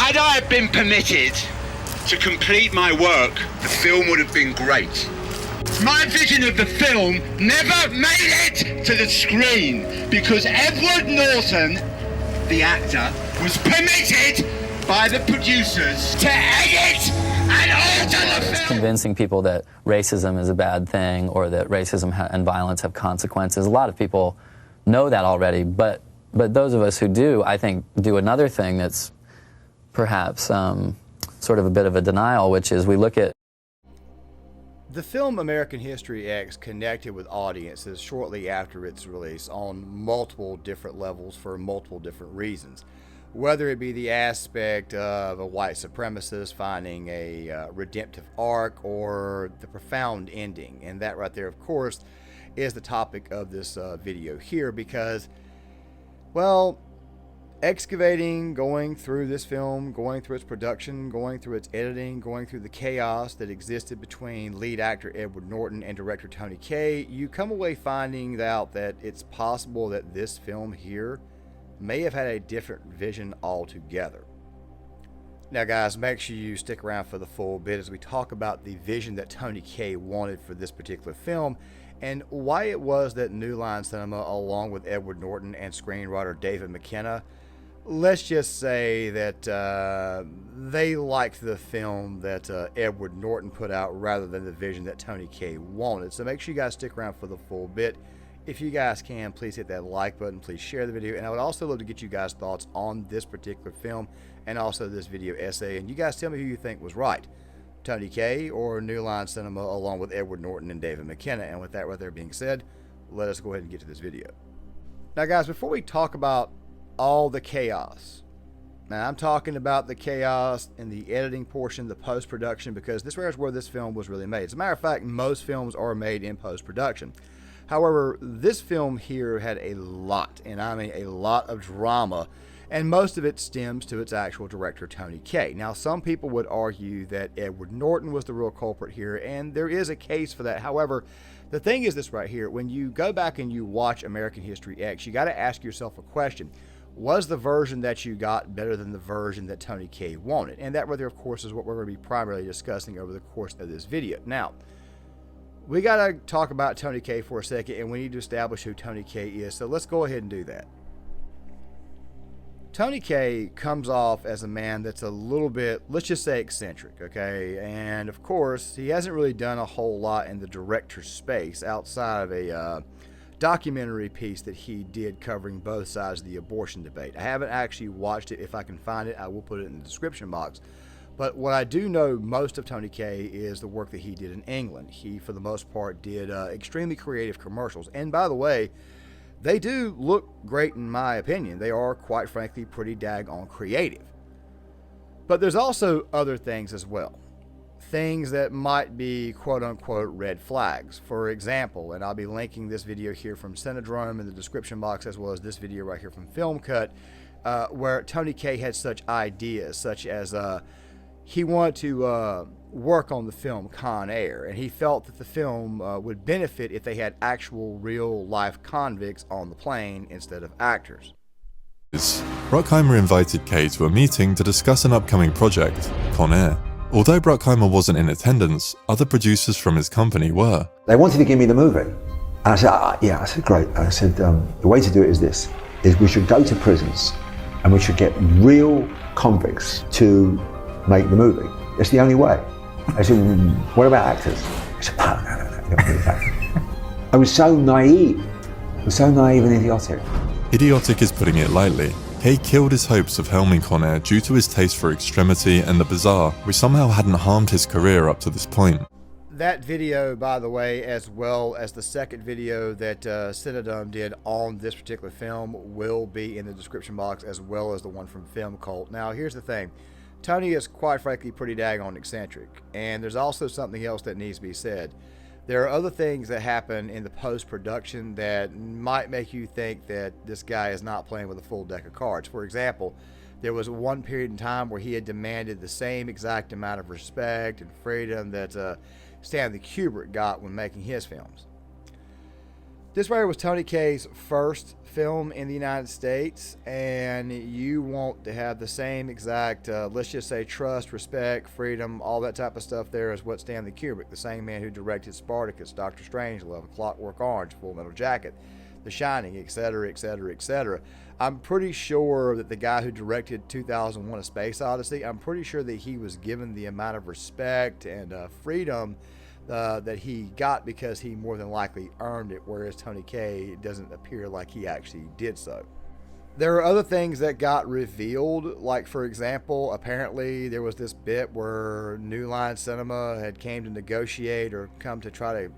Had I been permitted to complete my work, the film would have been great. My vision of the film never made it to the screen because Edward Norton, the actor, was permitted by the producers to edit and alter the film. Convincing people that racism is a bad thing or that racism and violence have consequences. A lot of people know that already, but those of us who do, I think, do another thing that's perhaps sort of a bit of a denial, which is we look at... The film American History X connected with audiences shortly after its release on multiple different levels for multiple different reasons. Whether it be the aspect of a white supremacist finding a redemptive arc or the profound ending. And that right there, of course, is the topic of this video here because, well, excavating, going through this film, going through its production, going through its editing, going through the chaos that existed between lead actor Edward Norton and director Tony Kaye, you come away finding out that it's possible that this film here may have had a different vision altogether. Now guys, make sure you stick around for the full bit as we talk about the vision that Tony Kaye wanted for this particular film and why it was that New Line Cinema, along with Edward Norton and screenwriter David Mikenna, let's just say that they liked the film that Edward Norton put out rather than the vision that Tony Kaye wanted. So make sure you guys stick around for the full bit. If you guys can, please hit that like button, please share the video, and I would also love to get you guys' thoughts on this particular film and also this video essay, and you guys tell me who you think was right, Tony Kaye or New Line Cinema along with Edward Norton and David Mikenna. And with that right there being said, let us go ahead and get to this video. Now guys, before we talk about all the chaos, now I'm talking about the chaos in the editing portion, the post-production, because this is where this film was really made. As a matter of fact, most films are made in post-production. However, this film here had a lot, and I mean a lot of drama, and most of it stems to its actual director, Tony Kaye. Now, some people would argue that Edward Norton was the real culprit here, and there is a case for that. However, the thing is this right here, when you go back and you watch American History X, you got to ask yourself a question. Was the version that you got better than the version that Tony Kaye wanted? And that right there, of course, is what we're going to be primarily discussing over the course of this video. Now, we got to talk about Tony Kaye for a second, and we need to establish who Tony Kaye is. So let's go ahead and do that. Tony Kaye comes off as a man that's a little bit, let's just say, eccentric, okay? And of course, he hasn't really done a whole lot in the director space outside of a documentary piece that he did covering both sides of the abortion debate. I haven't actually watched it. If I can find it, I will put it in the description box. But what I do know most of Tony Kaye is the work that he did in England. He, for the most part, did extremely creative commercials. And by the way, they do look great in my opinion. They are, quite frankly, pretty daggone creative. But there's also other things as well. Things that might be quote-unquote red flags. For example, and I'll be linking this video here from Cinedome in the description box as well as this video right here from Film Cut, where Tony Kaye had such ideas such as he wanted to work on the film Con Air, and he felt that the film would benefit if they had actual real-life convicts on the plane instead of actors. Bruckheimer invited Kaye to a meeting to discuss an upcoming project, Con Air. Although Bruckheimer wasn't in attendance, other producers from his company were. They wanted to give me the movie, and I said, yeah, I said, great. I said, the way to do it is this, is we should go to prisons and we should get real convicts to make the movie. It's the only way. I said, what about actors? I said, no, you don't need actors. I was so naive. I was so naive and idiotic. Idiotic is putting it lightly. Kaye killed his hopes of helming Con Air due to his taste for extremity and the bizarre, which somehow hadn't harmed his career up to this point. That video, by the way, as well as the second video that Cinedome did on this particular film, will be in the description box, as well as the one from Film Cult. Now, here's the thing. Tony is, quite frankly, pretty daggone eccentric, and there's also something else that needs to be said. There are other things that happen in the post-production that might make you think that this guy is not playing with a full deck of cards. For example, there was one period in time where he had demanded the same exact amount of respect and freedom that Stanley Kubrick got when making his films. This right here was Tony Kaye's first film in the United States, and you want to have the same exact, let's just say, trust, respect, freedom, all that type of stuff there as what Stanley Kubrick, the same man who directed Spartacus, Doctor Strangelove, A Clockwork Orange, Full Metal Jacket, The Shining, etc., etc., etc. I'm pretty sure that the guy who directed 2001: A Space Odyssey, I'm pretty sure that he was given the amount of respect and freedom that he got because he more than likely earned it, whereas Tony Kaye doesn't appear like he actually did so. There are other things that got revealed, like for example, apparently there was this bit where New Line Cinema had came to negotiate or come to try to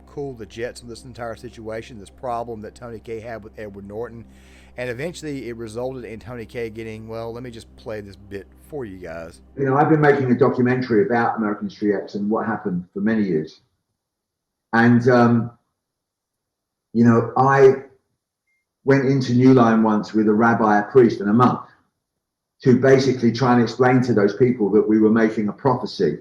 cool the jets of this entire situation, this problem that Tony Kaye had with Edward Norton, and eventually it resulted in Tony Kaye getting, well, let me just play this bit for you guys. You know, I've been making a documentary about American History X and what happened for many years. And, you know, I went into New Line once with a rabbi, a priest, and a monk to basically try and explain to those people that we were making a prophecy.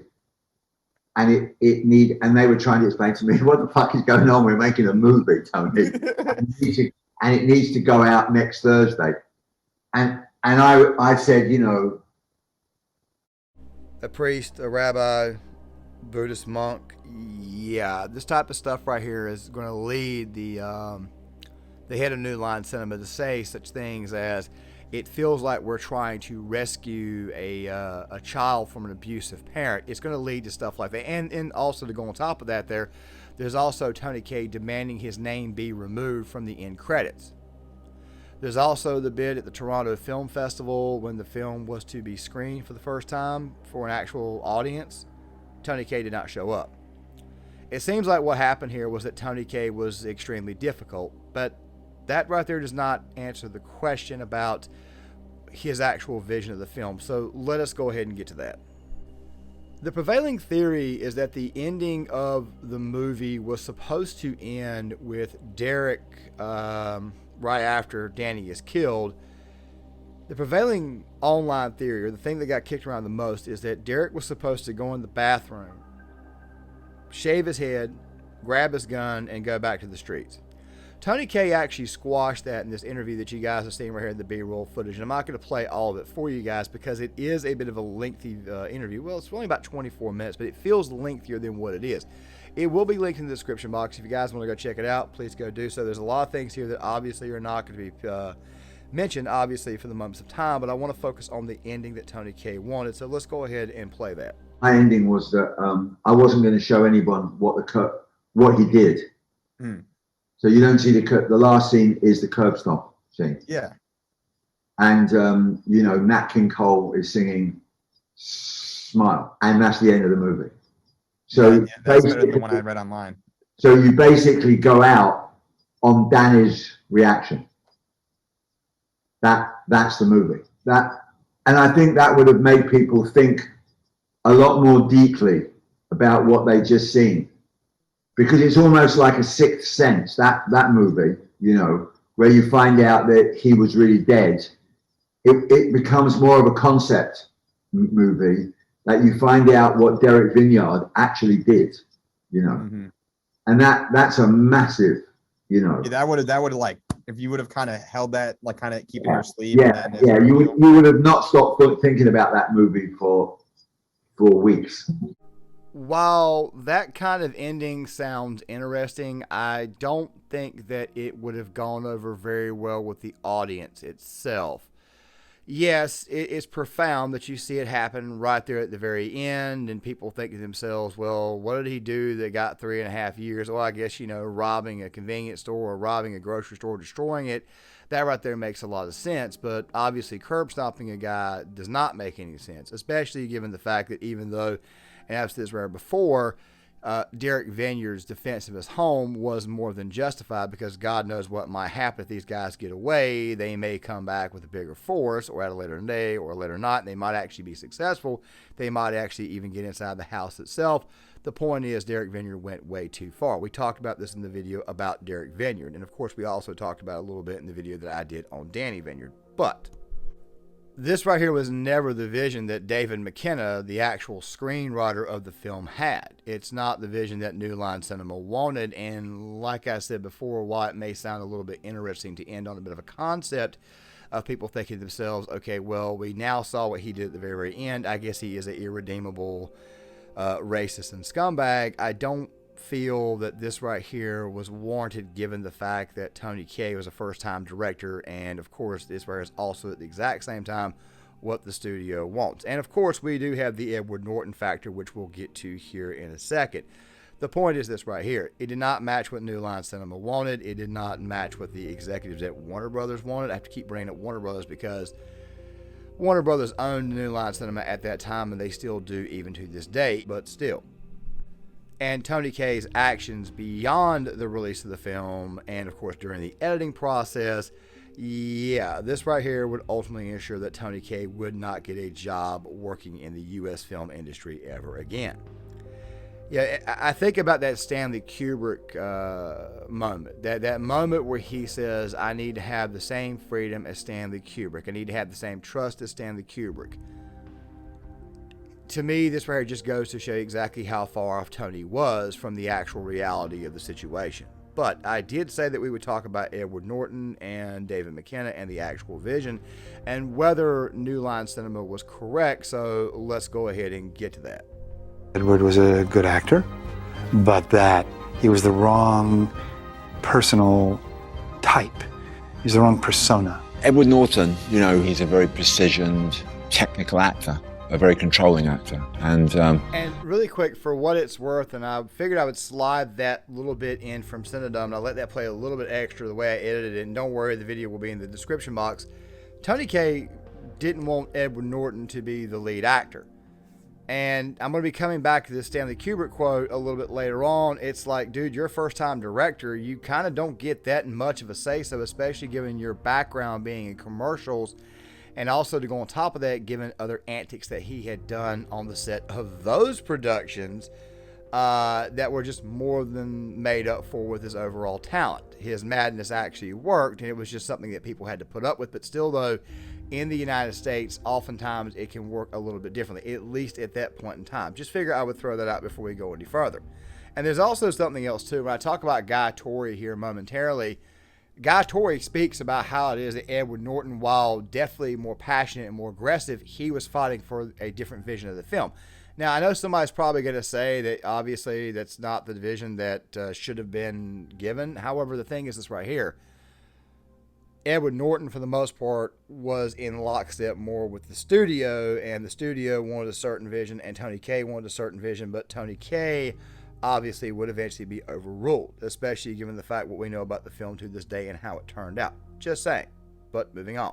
And and they were trying to explain to me, what the fuck is going on? We're making a movie, Tony. And it needs to go out next Thursday. And I said, you know, a priest, a rabbi, Buddhist monk, yeah, this type of stuff right here is going to lead the head of New Line Cinema to say such things as, it feels like we're trying to rescue a child from an abusive parent. It's going to lead to stuff like that. And also to go on top of that, there's also Tony Kaye demanding his name be removed from the end credits. There's also the bit at the Toronto Film Festival when the film was to be screened for the first time for an actual audience. Tony Kaye did not show up. It seems like what happened here was that Tony Kaye was extremely difficult, but that right there does not answer the question about his actual vision of the film. So let us go ahead and get to that. The prevailing theory is that the ending of the movie was supposed to end with Derek right after Danny is killed. The prevailing online theory, or the thing that got kicked around the most, is that Derek was supposed to go in the bathroom, shave his head, grab his gun, and go back to the streets. Tony Kaye actually squashed that in this interview that you guys are seeing right here in the B-roll footage. And I'm not going to play all of it for you guys because it is a bit of a lengthy interview. Well, it's only about 24 minutes, but it feels lengthier than what it is. It will be linked in the description box. If you guys want to go check it out, please go do so. There's a lot of things here that obviously are not going to be mentioned, obviously, for the moments of time, but I want to focus on the ending that Tony Kaye wanted. So let's go ahead and play that. My ending was that I wasn't going to show anyone what he did. So you don't see the last scene is the curb stop scene. Yeah. And, you know, Nat King Cole is singing Smile. And that's the end of the movie. So that's better than the one I read online. So you basically go out on Danny's reaction. That's the movie. And I think that would have made people think a lot more deeply about what they just seen. Because it's almost like a Sixth Sense, that movie, you know, where you find out that he was really dead. It becomes more of a concept movie that you find out what Derek Vineyard actually did, you know. Mm-hmm. And that's a massive, you know. Yeah, that would like, if you would have kind of held that, like kind of keep it in your sleeve. Yeah, you would have not stopped thinking about that movie for weeks. While that kind of ending sounds interesting, I don't think that it would have gone over very well with the audience itself. Yes, it's profound that you see it happen right there at the very end, and people think to themselves, well, what did he do that got 3.5 years? Well, I guess, you know, robbing a convenience store or robbing a grocery store, destroying it, that right there makes a lot of sense. But obviously curb stomping a guy does not make any sense, especially given the fact that even though, and I've said this right before, Derek Vineyard's defense of his home was more than justified, because God knows what might happen if these guys get away. They may come back with a bigger force, or at a later day, or a later night. They might actually be successful. They might actually even get inside the house itself. The point is, Derek Vineyard went way too far. We talked about this in the video about Derek Vineyard, and of course we also talked about it a little bit in the video that I did on Danny Vineyard. But This right here was never the vision that David Mikenna, the actual screenwriter of the film, had. It's not the vision that New Line Cinema wanted, and like I said before, while it may sound a little bit interesting to end on a bit of a concept of people thinking to themselves, okay, well, we now saw what he did at the very, very end. I guess he is an irredeemable racist and scumbag. I don't feel that this right here was warranted given the fact that Tony Kaye was a first-time director, and of course this right is also at the exact same time what the studio wants. And of course we do have the Edward Norton factor, which we'll get to here in a second. The point is this right here. It did not match what New Line Cinema wanted. It did not match what the executives at Warner Brothers wanted. I have to keep bringing up Warner Brothers because Warner Brothers owned New Line Cinema at that time, and they still do even to this day, but still. And Tony Kaye's actions beyond the release of the film and, of course, during the editing process, yeah, this right here would ultimately ensure that Tony Kaye would not get a job working in the U.S. film industry ever again. Yeah, I think about that Stanley Kubrick moment, that moment where he says, I need to have the same freedom as Stanley Kubrick. I need to have the same trust as Stanley Kubrick. To me, this right here just goes to show exactly how far off Tony was from the actual reality of the situation. But I did say that we would talk about Edward Norton and David Mikenna and the actual vision and whether New Line Cinema was correct, so let's go ahead and get to that. Edward was a good actor, but that he was the wrong personal type. He's the wrong persona. Edward Norton, you know, he's a very precisioned, technical actor. A very controlling actor. And really quick, for what it's worth, and I figured I would slide that little bit in from Cinedome, and I'll let that play a little bit extra the way I edited it, and don't worry, the video will be in the description box. Tony Kaye didn't want Edward Norton to be the lead actor. And I'm going to be coming back to this Stanley Kubrick quote a little bit later on. It's like, dude, you're a first-time director. You kind of don't get that much of a say-so, especially given your background being in commercials. And also to go on top of that, given other antics that he had done on the set of those productions that were just more than made up for with his overall talent. His madness actually worked, and it was just something that people had to put up with. But still, though, in the United States, oftentimes it can work a little bit differently, at least at that point in time. Just figure I would throw that out before we go any further. And there's also something else, too. When I talk about Guy Torrey here momentarily, Guy Torrey speaks about how it is that Edward Norton, while definitely more passionate and more aggressive, he was fighting for a different vision of the film. Now, I know somebody's probably going to say that obviously that's not the vision that should have been given. However, the thing is this right here. Edward Norton, for the most part, was in lockstep more with the studio, and the studio wanted a certain vision, and Tony Kaye wanted a certain vision, but Tony Kaye obviously would eventually be overruled, especially given the fact what we know about the film to this day and how it turned out. Just saying. But moving on.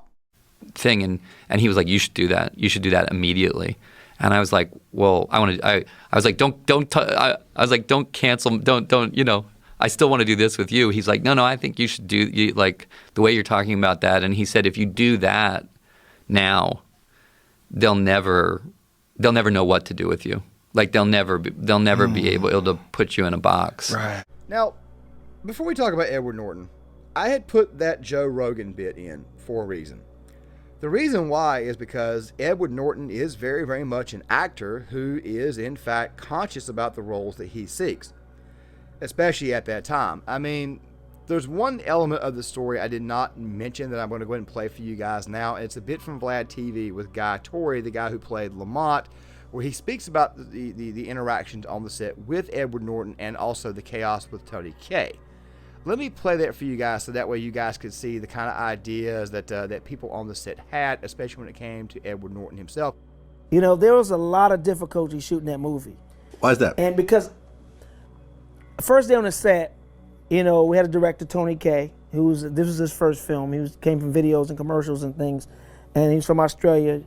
Thing and he was like, you should do that. You should do that immediately. And I was like, well, I was like, I was like, don't cancel, don't, you know, I still want to do this with you. He's like, no, I think you should do like the way you're talking about that. And he said, if you do that now, they'll never know what to do with you. Like they'll never be able to put you in a box. Right. Now, before we talk about Edward Norton, I had put that Joe Rogan bit in for a reason. The reason why is because Edward Norton is very, very much an actor who is, in fact, conscious about the roles that he seeks, especially at that time. I mean, there's one element of the story I did not mention that I'm going to go ahead and play for you guys now. It's a bit from Vlad TV with Guy Torrey, the guy who played Lamont, where he speaks about the interactions on the set with Edward Norton and also the chaos with Tony Kaye. Let me play that for you guys so that way you guys could see the kind of ideas that people on the set had, especially when it came to Edward Norton himself. You know, there was a lot of difficulty shooting that movie. Why is that? And because first day on the set, you know, we had a director, Tony Kaye, this was his first film. He came from videos and commercials and things, and he's from Australia,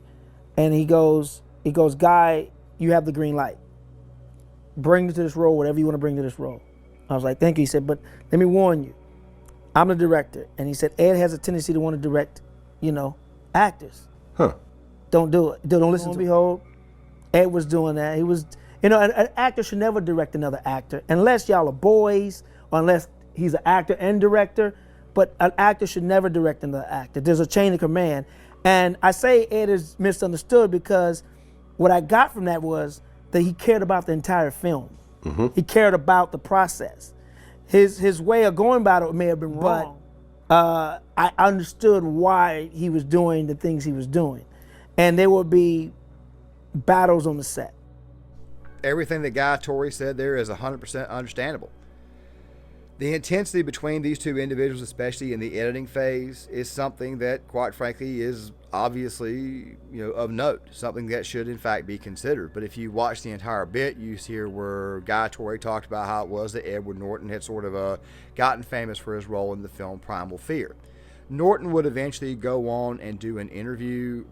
and he goes, Guy, you have the green light. Bring it to this role, whatever you want to bring to this role. I was like, thank you. He said, but let me warn you, I'm the director. And he said, Ed has a tendency to want to direct, you know, actors. Huh. Don't do it. Don't listen to me. Behold, Ed was doing that. He was, you know, an actor should never direct another actor unless y'all are boys or unless he's an actor and director. But an actor should never direct another actor. There's a chain of command. And I say Ed is misunderstood because what I got from that was that he cared about the entire film. He cared about the process. His way of going about it may have been wrong. I understood why he was doing the things he was doing. And there would be battles on the set. Everything that Guy Torrey said there is 100% understandable. The intensity between these two individuals, especially in the editing phase, is something that, quite frankly, is obviously, of note, something that should in fact be considered. But if you watch the entire bit, you see where Guy Torrey talked about how it was that Edward Norton had sort of gotten famous for his role in the film Primal Fear. Norton would eventually go on and do an interview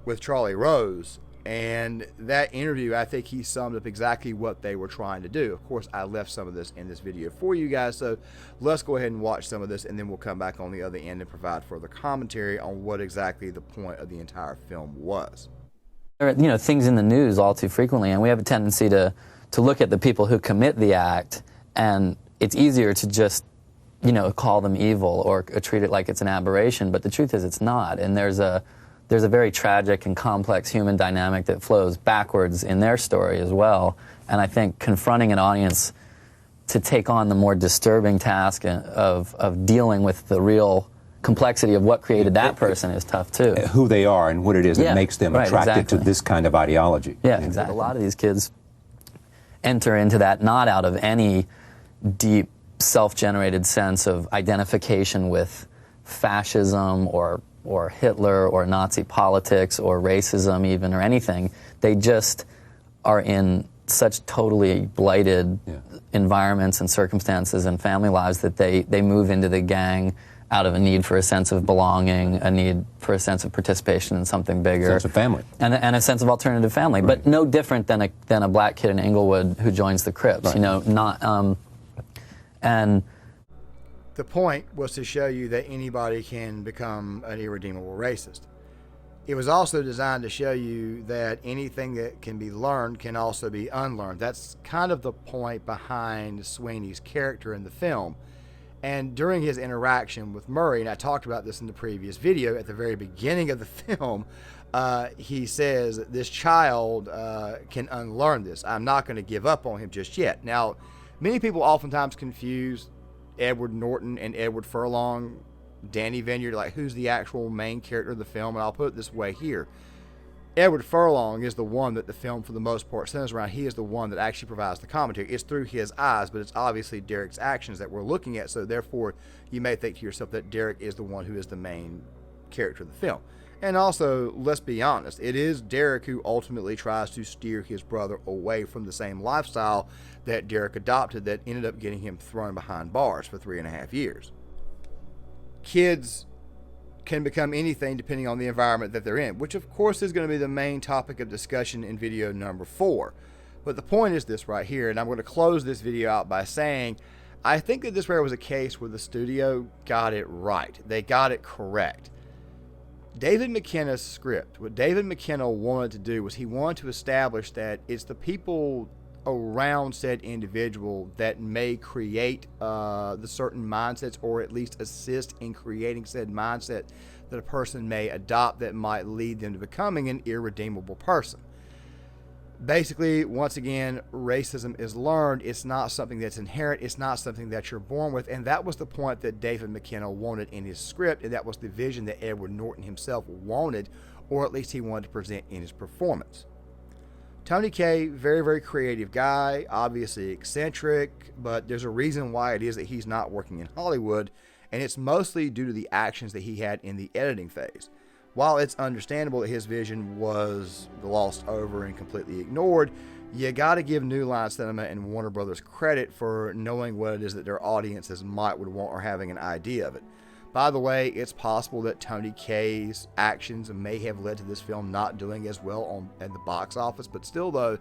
with Charlie Rose, and that interview, I think he summed up exactly what they were trying to do. Of course, I left some of this in this video for you guys, so let's go ahead and watch some of this, and then we'll come back on the other end and provide further commentary on what exactly the point of the entire film was. There are, things in the news all too frequently, and we have a tendency to look at the people who commit the act, and it's easier to just, call them evil or treat it like it's an aberration, but the truth is it's not, and there's a very tragic and complex human dynamic that flows backwards in their story as well. And I think confronting an audience to take on the more disturbing task of dealing with the real complexity of what created that person is tough too. Who they are and what it is that makes them attracted to this kind of ideology. Yeah, exactly. A lot of these kids enter into that not out of any deep self-generated sense of identification with fascism or Hitler or Nazi politics or racism even or anything. They just are in such totally blighted environments and circumstances and family lives that they move into the gang out of a need for a sense of belonging, a need for a sense of participation in something bigger. A sense of family. And a sense of alternative family, but no different than a black kid in Inglewood who joins the Crips, and the point was to show you that anybody can become an irredeemable racist. It was also designed to show you that anything that can be learned can also be unlearned. That's kind of the point behind Sweeney's character in the film. And during his interaction with Murray, and I talked about this in the previous video, at the very beginning of the film, he says, this child can unlearn this. I'm not going to give up on him just yet. Now, many people oftentimes confuse Edward Norton and Edward Furlong, Danny Vineyard, like who's the actual main character of the film, and I'll put it this way here. Edward Furlong is the one that the film, for the most part, centers around. He is the one that actually provides the commentary. It's through his eyes, but it's obviously Derek's actions that we're looking at, so therefore you may think to yourself that Derek is the one who is the main character of the film. And also, let's be honest, it is Derek who ultimately tries to steer his brother away from the same lifestyle that Derek adopted that ended up getting him thrown behind bars for 3.5 years. Kids can become anything depending on the environment that they're in, which of course is going to be the main topic of discussion in video number 4. But the point is this right here, and I'm going to close this video out by saying, I think that this was a case where the studio got it right. They got it correct. David Mikenna's script, what David Mikenna wanted to do was he wanted to establish that it's the people around said individual that may create the certain mindsets, or at least assist in creating said mindset that a person may adopt that might lead them to becoming an irredeemable person. Basically, once again, racism is learned. It's not something that's inherent. It's not something that you're born with. And that was the point that David Mikenna wanted in his script, and that was the vision that Edward Norton himself wanted, or at least he wanted to present in his performance. Tony Kaye, very, very creative guy, obviously eccentric, but there's a reason why it is that he's not working in Hollywood, and it's mostly due to the actions that he had in the editing phase. While it's understandable that his vision was glossed over and completely ignored, you got to give New Line Cinema and Warner Brothers credit for knowing what it is that their audiences would want or having an idea of it. By the way, it's possible that Tony Kaye's actions may have led to this film not doing as well at the box office, but still though,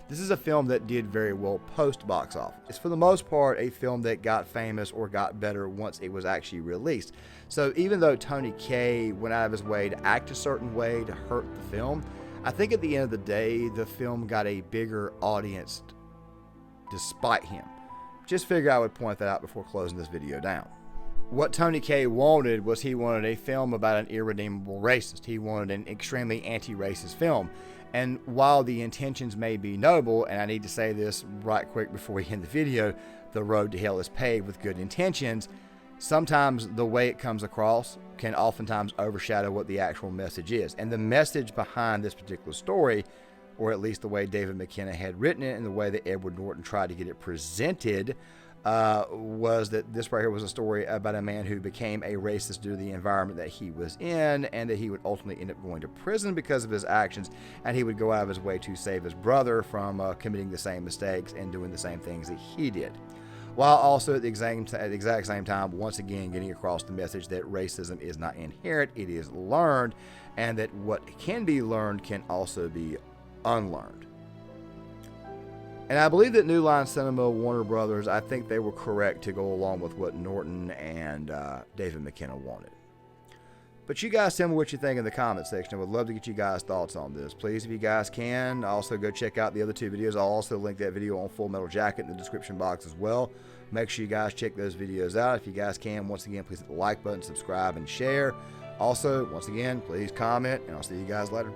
this is a film that did very well post-box office. It's for the most part a film that got famous or got better once it was actually released. So even though Tony Kaye went out of his way to act a certain way to hurt the film, I think at the end of the day, the film got a bigger audience despite him. Just figure I would point that out before closing this video down. What Tony Kaye wanted was he wanted a film about an irredeemable racist. He wanted an extremely anti-racist film. And while the intentions may be noble, and I need to say this right quick before we end the video, the road to hell is paved with good intentions, sometimes the way it comes across can oftentimes overshadow what the actual message is. And the message behind this particular story, or at least the way David Mikenna had written it and the way that Edward Norton tried to get it presented, was that this right here was a story about a man who became a racist due to the environment that he was in, and that he would ultimately end up going to prison because of his actions, and he would go out of his way to save his brother from committing the same mistakes and doing the same things that he did, while also at the exact same time, once again, getting across the message that racism is not inherent, it is learned, and that what can be learned can also be unlearned. And I believe that New Line Cinema, Warner Brothers, I think they were correct to go along with what Norton and David Mikenna wanted. But you guys tell me what you think in the comment section. I would love to get you guys' thoughts on this. Please, if you guys can, also go check out the other two videos. I'll also link that video on Full Metal Jacket in the description box as well. Make sure you guys check those videos out. If you guys can, once again, please hit the like button, subscribe, and share. Also, once again, please comment, and I'll see you guys later.